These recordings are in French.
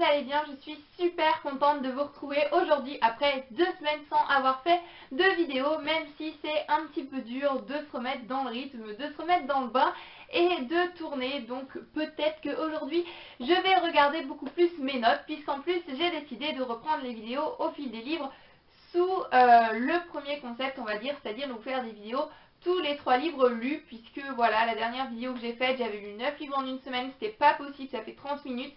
allez bien. Je suis super contente de vous retrouver aujourd'hui après 2 semaines sans avoir fait de vidéo, même si c'est un petit peu dur de se remettre dans le rythme, de se remettre dans le bain et de tourner. Donc peut-être qu'aujourd'hui je vais regarder beaucoup plus mes notes, puisqu'en plus j'ai décidé de reprendre les vidéos au fil des livres sous le premier concept, on va dire, c'est-à-dire nous faire des vidéos tous les 3 livres lus, puisque voilà, la dernière vidéo que j'ai faite, j'avais lu 9 livres en une semaine, c'était pas possible, ça fait 30 minutes.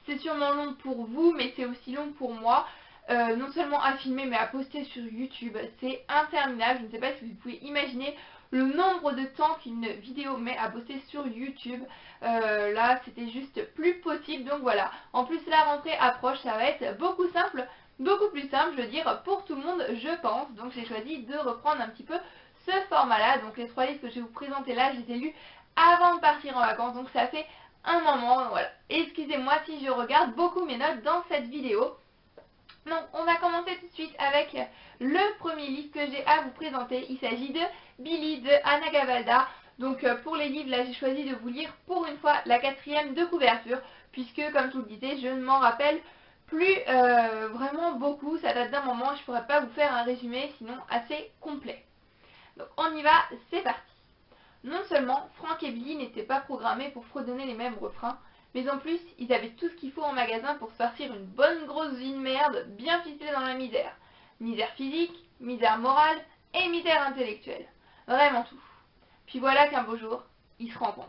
C'est sûrement long pour vous, mais c'est aussi long pour moi, non seulement à filmer, mais à poster sur YouTube. C'est interminable, je ne sais pas si vous pouvez imaginer le nombre de temps qu'une vidéo met à poster sur YouTube. Là, c'était juste plus possible, donc voilà. En plus, la rentrée approche, ça va être beaucoup simple, beaucoup plus simple, je veux dire, pour tout le monde, je pense. Donc j'ai choisi de reprendre un petit peu ce format-là. Donc les 3 livres que je vais vous présenter là, je les ai lus avant de partir en vacances, donc ça fait un moment, voilà. Excusez-moi si je regarde beaucoup mes notes dans cette vidéo. Donc on va commencer tout de suite avec le premier livre que j'ai à vous présenter. Il s'agit de Billy de Anna Gavalda. Donc pour les livres, là j'ai choisi de vous lire pour une fois la 4e de couverture, puisque comme je vous le disais, je ne m'en rappelle plus vraiment beaucoup. Ça date d'un moment, je ne pourrais pas vous faire un résumé sinon assez complet. Donc on y va, c'est parti. Non seulement Frank et Billy n'étaient pas programmés pour fredonner les mêmes refrains, mais en plus, ils avaient tout ce qu'il faut en magasin pour se sortir une bonne grosse vie de merde bien ficelée dans la misère. Misère physique, misère morale et misère intellectuelle. Vraiment tout. Puis voilà qu'un beau jour, ils se rencontrent.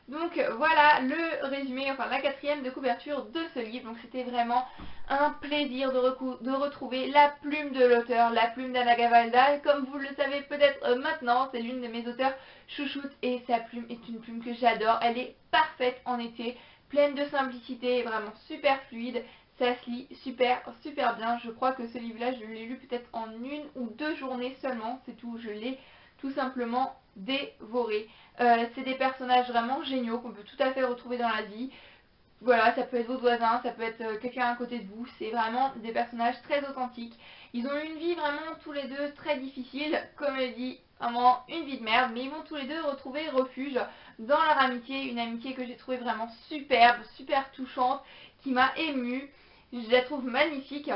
Donc voilà le résumé, enfin la 4e de couverture de ce livre. Donc c'était vraiment un plaisir de retrouver la plume de l'auteur, la plume d'Anna Gavalda. Comme vous le savez peut-être maintenant, c'est l'une de mes auteurs chouchoutes et sa plume est une plume que j'adore. Elle est parfaite en été, pleine de simplicité, vraiment super fluide. Ça se lit super bien. Je crois que ce livre-là, je l'ai lu peut-être en 1 ou 2 journées seulement, c'est tout. Je l'ai tout simplement dévoré. C'est des personnages vraiment géniaux qu'on peut tout à fait retrouver dans la vie. Voilà, ça peut être votre voisin, ça peut être quelqu'un à côté de vous. C'est vraiment des personnages très authentiques. Ils ont eu une vie vraiment tous les deux très difficile, comme elle dit, vraiment une vie de merde, mais ils vont tous les deux retrouver refuge dans leur amitié, une amitié que j'ai trouvée vraiment superbe, super touchante, qui m'a émue. Je la trouve magnifique.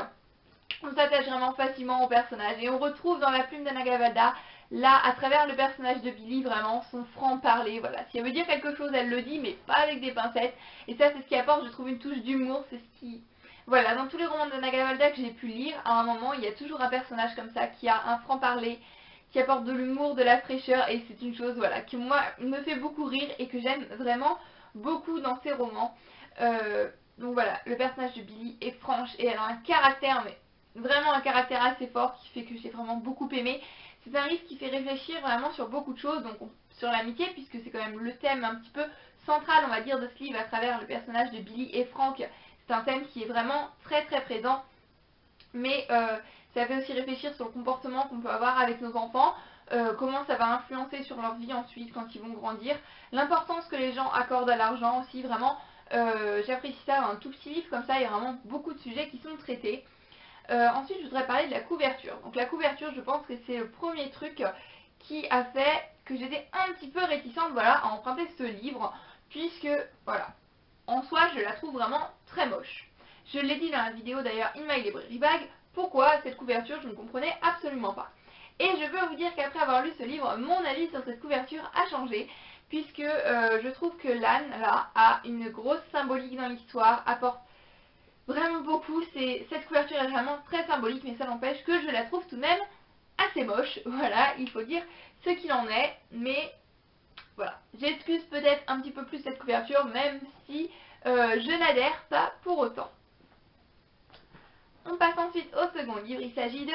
On s'attache vraiment facilement au personnage et on retrouve dans la plume d'Anna Gavalda, là, à travers le personnage de Billy, vraiment son franc-parler. Voilà, si elle veut dire quelque chose, elle le dit, mais pas avec des pincettes. Et ça, c'est ce qui apporte, je trouve, une touche d'humour. C'est ce qui... Voilà, dans tous les romans d'Anna Gavalda que j'ai pu lire, à un moment, il y a toujours un personnage comme ça qui a un franc-parler, qui apporte de l'humour, de la fraîcheur, et c'est une chose, voilà, qui, moi, me fait beaucoup rire et que j'aime vraiment beaucoup dans ses romans. Donc voilà, le personnage de Billy est franche et elle a un caractère, mais vraiment un caractère assez fort qui fait que j'ai vraiment beaucoup aimé. C'est un livre qui fait réfléchir vraiment sur beaucoup de choses, donc sur l'amitié, puisque c'est quand même le thème un petit peu central, on va dire, de ce livre à travers le personnage de Billy et Frank. C'est un thème qui est vraiment très présent, mais ça fait aussi réfléchir sur le comportement qu'on peut avoir avec nos enfants, comment ça va influencer sur leur vie ensuite quand ils vont grandir, l'importance que les gens accordent à l'argent aussi, vraiment. J'apprécie ça dans un tout petit livre comme ça, il y a vraiment beaucoup de sujets qui sont traités. Ensuite, je voudrais parler de la couverture. Donc la couverture, je pense que c'est le premier truc qui a fait que j'étais un petit peu réticente, voilà, à emprunter ce livre, puisque, voilà, en soi, je la trouve vraiment très moche. Je l'ai dit dans la vidéo d'ailleurs In My Library Bag, pourquoi cette couverture, je ne comprenais absolument pas. Et je peux vous dire qu'après avoir lu ce livre, mon avis sur cette couverture a changé, puisque je trouve que l'âne, là, a une grosse symbolique dans l'histoire, apporte vraiment beaucoup. Cette couverture est vraiment très symbolique, mais ça n'empêche que je la trouve tout de même assez moche. Voilà, il faut dire ce qu'il en est, mais voilà. J'excuse peut-être un petit peu plus cette couverture, même si je n'adhère pas pour autant. On passe ensuite au second livre, il s'agit de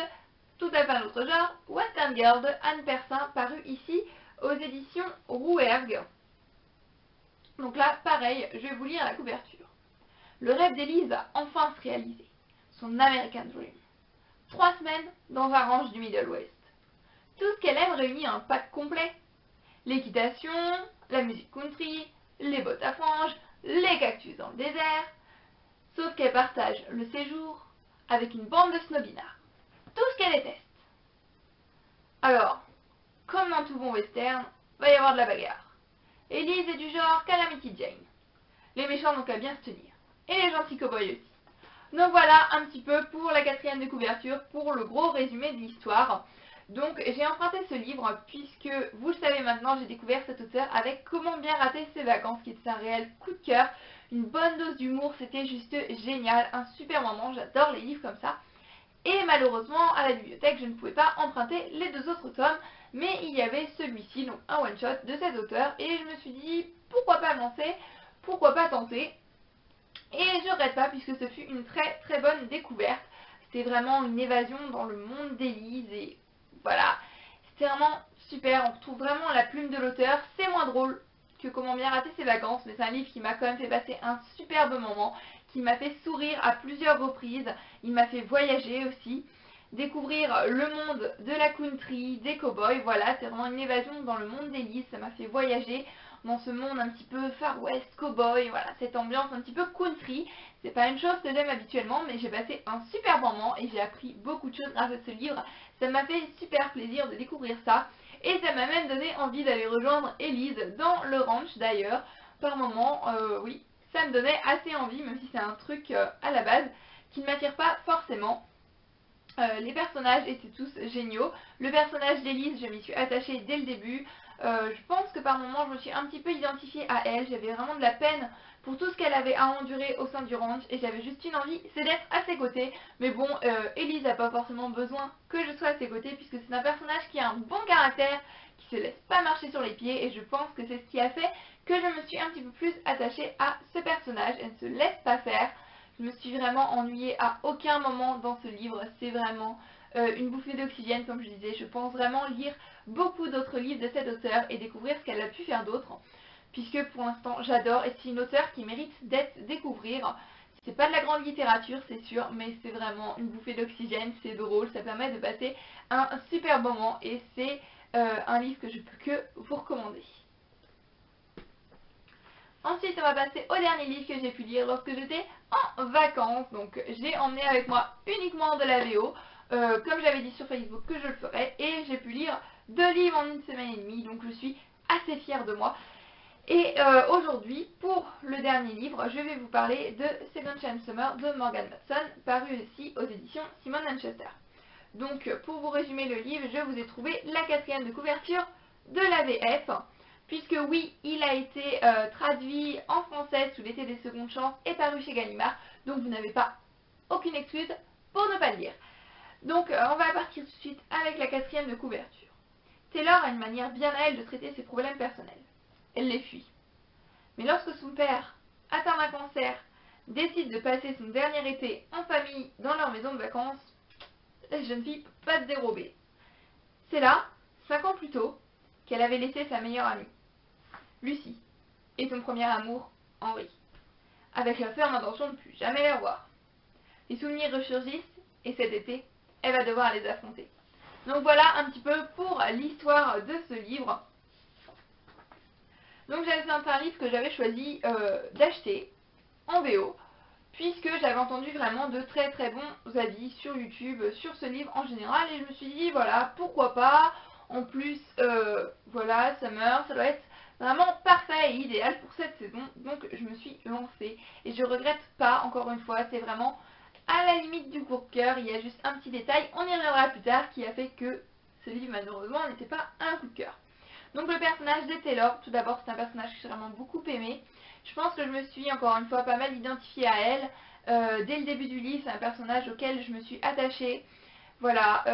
tout à fait un autre genre, Western Girl de Anne Persin, paru ici aux éditions Rouergue. Donc là, pareil, je vais vous lire la couverture. Le rêve d'Elise va enfin se réaliser. Son American Dream. 3 semaines dans un ranch du Middle West. Tout ce qu'elle aime réunit un pack complet. L'équitation, la musique country, les bottes à franges, les cactus dans le désert. Sauf qu'elle partage le séjour avec une bande de snobinards. Tout ce qu'elle déteste. Alors, comme dans tout bon western, va y avoir de la bagarre. Elise est du genre Calamity Jane. Les méchants n'ont qu'à bien se tenir. et les gentils cow-boys aussi. Donc voilà un petit peu pour la quatrième de couverture, pour le gros résumé de l'histoire. Donc j'ai emprunté ce livre puisque, vous le savez maintenant, j'ai découvert cet auteur avec Comment bien rater ses vacances, qui est un réel coup de cœur, une bonne dose d'humour, c'était juste génial, un super moment, j'adore les livres comme ça. Et malheureusement, à la bibliothèque, je ne pouvais pas emprunter les 2 autres tomes, mais il y avait celui-ci, donc un one-shot de cet auteur, et je me suis dit, pourquoi pas me lancer, pourquoi pas tenter. Et je regrette pas puisque ce fut une très très bonne découverte. C'était vraiment une évasion dans le monde d'Élise et voilà, c'était vraiment super. On retrouve vraiment la plume de l'auteur. C'est moins drôle que Comment bien rater ses vacances, mais c'est un livre qui m'a quand même fait passer un superbe moment, qui m'a fait sourire à plusieurs reprises. Il m'a fait voyager aussi, découvrir le monde de la country, des cowboys. Voilà, c'est vraiment une évasion dans le monde d'Élise. Ça m'a fait voyager dans ce monde un petit peu Far West, cowboy, voilà, cette ambiance un petit peu country. C'est pas une chose que j'aime habituellement, mais j'ai passé un super moment et j'ai appris beaucoup de choses grâce à ce livre. Ça m'a fait super plaisir de découvrir ça et ça m'a même donné envie d'aller rejoindre Élise dans le ranch d'ailleurs. Par moments, oui, ça me donnait assez envie, même si c'est un truc à la base qui ne m'attire pas forcément. Les personnages étaient tous géniaux. Le personnage d'Élise, je m'y suis attachée dès le début. Je pense que par moments, je me suis un petit peu identifiée à elle. J'avais vraiment de la peine pour tout ce qu'elle avait à endurer au sein du ranch. Et j'avais juste une envie, c'est d'être à ses côtés. Mais bon, Élise n'a pas forcément besoin que je sois à ses côtés, puisque c'est un personnage qui a un bon caractère, qui se laisse pas marcher sur les pieds. Et je pense que c'est ce qui a fait que je me suis un petit peu plus attachée à ce personnage. Elle ne se laisse pas faire. Je me suis vraiment ennuyée à aucun moment dans ce livre. C'est vraiment une bouffée d'oxygène, comme je disais. Je pense vraiment lire beaucoup d'autres livres de cet auteur et découvrir ce qu'elle a pu faire d'autre. Puisque pour l'instant, j'adore et c'est une auteure qui mérite d'être découvrir. C'est pas de la grande littérature, c'est sûr, mais c'est vraiment une bouffée d'oxygène. C'est drôle, ça permet de passer un super moment et c'est un livre que je peux que vous recommander. Ensuite, on va passer au dernier livre que j'ai pu lire lorsque j'étais en vacances. Donc, j'ai emmené avec moi uniquement de la VO, comme j'avais dit sur Facebook que je le ferais. Et j'ai pu lire 2 livres en une semaine et demie, donc je suis assez fière de moi. Et aujourd'hui, pour le dernier livre, je vais vous parler de Second Chance Summer de Morgan Matson, paru aussi aux éditions Simon & Schuster. Donc, pour vous résumer le livre, je vous ai trouvé la 4e de couverture de la VF. Puisque oui, il a été traduit en français sous l'été des secondes chances et paru chez Gallimard, donc vous n'avez pas aucune excuse pour ne pas le lire. Donc on va partir tout de suite avec la 4e de couverture. Taylor a une manière bien à elle de traiter ses problèmes personnels. Elle les fuit. Mais lorsque son père, atteint d'un cancer, décide de passer son dernier été en famille dans leur maison de vacances, la jeune fille ne peut pas se dérober. C'est là, 5 ans plus tôt, qu'elle avait laissé sa meilleure amie, Lucie, et son premier amour, Henri, avec la ferme intention de ne plus jamais les revoir. Les souvenirs ressurgissent, et cet été, elle va devoir les affronter. Donc voilà un petit peu pour l'histoire de ce livre. Donc c'est un livre que j'avais choisi d'acheter en VO, puisque j'avais entendu vraiment de très très bons avis sur YouTube, sur ce livre en général, et je me suis dit, voilà, pourquoi pas. En plus, voilà, Summer, ça doit être vraiment parfait et idéal pour cette saison, donc je me suis lancée. Et je regrette pas, encore une fois, c'est vraiment à la limite du coup de cœur. Il y a juste un petit détail, on y reviendra plus tard, qui a fait que ce livre malheureusement n'était pas un coup de cœur. Donc le personnage de Taylor, tout d'abord c'est un personnage que j'ai vraiment beaucoup aimé. Je pense que je me suis encore une fois pas mal identifiée à elle. Dès le début du livre, c'est un personnage auquel je me suis attachée. Voilà,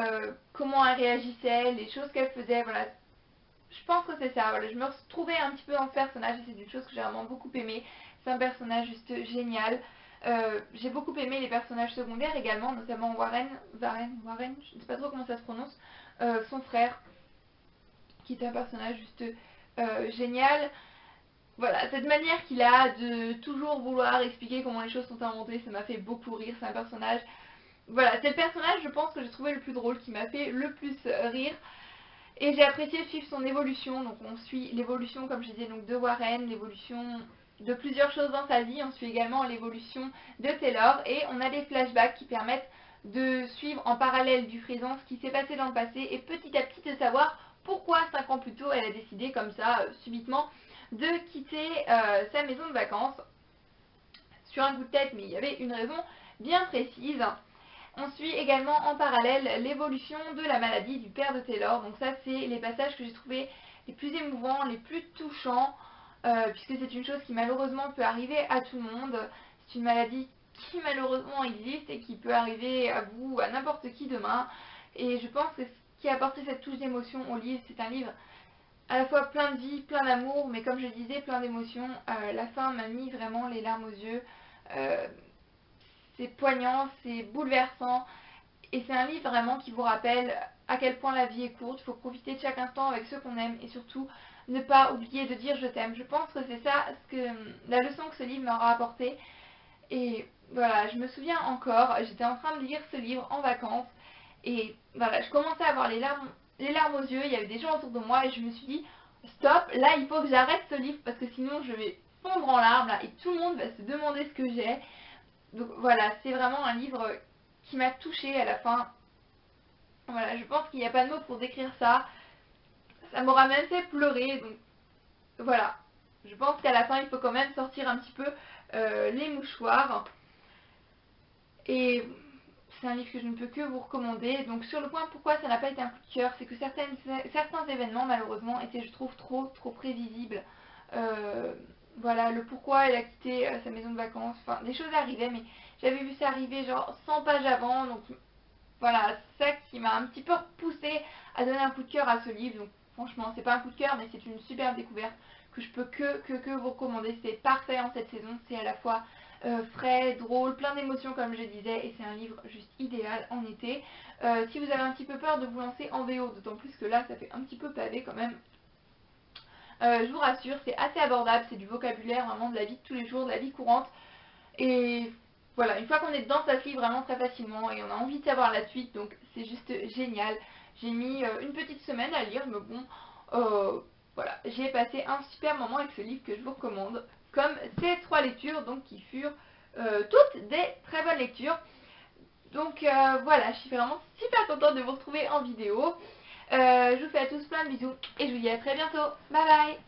comment elle réagissait, les choses qu'elle faisait, voilà. Je pense que c'est ça, voilà. Je me retrouvais un petit peu dans ce personnage et c'est une chose que j'ai vraiment beaucoup aimé. C'est un personnage juste génial. J'ai beaucoup aimé les personnages secondaires également, notamment Warren, je ne sais pas trop comment ça se prononce, son frère, qui est un personnage juste génial. Voilà, cette manière qu'il a de toujours vouloir expliquer comment les choses sont inventées, ça m'a fait beaucoup rire, c'est un personnage. Voilà, c'est le personnage, je pense, que j'ai trouvé le plus drôle, qui m'a fait le plus rire. Et j'ai apprécié suivre son évolution, donc on suit l'évolution, comme je disais, donc de Warren, l'évolution de plusieurs choses dans sa vie, on suit également l'évolution de Taylor, et on a des flashbacks qui permettent de suivre en parallèle du présent ce qui s'est passé dans le passé, et petit à petit de savoir pourquoi 5 ans plus tôt elle a décidé comme ça, subitement, de quitter sa maison de vacances, sur un coup de tête, mais il y avait une raison bien précise. On suit également en parallèle l'évolution de la maladie du père de Taylor. Donc ça, c'est les passages que j'ai trouvés les plus émouvants, les plus touchants, puisque c'est une chose qui malheureusement peut arriver à tout le monde. C'est une maladie qui malheureusement existe et qui peut arriver à vous, à n'importe qui demain. Et je pense que ce qui a apporté cette touche d'émotion au livre, c'est un livre à la fois plein de vie, plein d'amour, mais comme je disais, plein d'émotions. La fin m'a mis vraiment les larmes aux yeux. Euh, c'est poignant, c'est bouleversant. Et c'est un livre vraiment qui vous rappelle à quel point la vie est courte. Il faut profiter de chaque instant avec ceux qu'on aime et surtout ne pas oublier de dire je t'aime. Je pense que c'est ça la leçon que ce livre m'aura apporté. Et voilà, je me souviens encore, j'étais en train de lire ce livre en vacances et voilà, je commençais à avoir les larmes aux yeux, il y avait des gens autour de moi et je me suis dit stop, là il faut que j'arrête ce livre parce que sinon je vais fondre en larmes là et tout le monde va se demander ce que j'ai. Donc voilà, c'est vraiment un livre qui m'a touchée à la fin. Voilà, je pense qu'il n'y a pas de mots pour décrire ça. Ça m'aura même fait pleurer, donc voilà. Je pense qu'à la fin, il faut quand même sortir un petit peu les mouchoirs. Et c'est un livre que je ne peux que vous recommander. Donc sur le point pourquoi ça n'a pas été un coup de cœur, c'est que certains événements malheureusement étaient, je trouve, trop prévisibles. Voilà, le pourquoi elle a quitté sa maison de vacances. Enfin, des choses arrivaient, mais j'avais vu ça arriver genre 100 pages avant. Donc voilà, c'est ça qui m'a un petit peu poussé à donner un coup de cœur à ce livre. Donc franchement, c'est pas un coup de cœur, mais c'est une superbe découverte que je peux que vous recommander. C'est parfait en cette saison, c'est à la fois frais, drôle, plein d'émotions comme je disais, et c'est un livre juste idéal en été. Si vous avez un petit peu peur de vous lancer en VO, d'autant plus que là ça fait un petit peu pavé quand même, je vous rassure, c'est assez abordable, c'est du vocabulaire vraiment de la vie de tous les jours, de la vie courante. Et voilà, une fois qu'on est dedans, ça se lit vraiment très facilement et on a envie de savoir la suite, donc c'est juste génial. J'ai mis une petite semaine à lire, mais bon, voilà, j'ai passé un super moment avec ce livre que je vous recommande, comme ces 3 lectures, donc qui furent toutes des très bonnes lectures. Donc voilà, je suis vraiment super contente de vous retrouver en vidéo. Je vous fais à tous plein de bisous et je vous dis à très bientôt. Bye bye!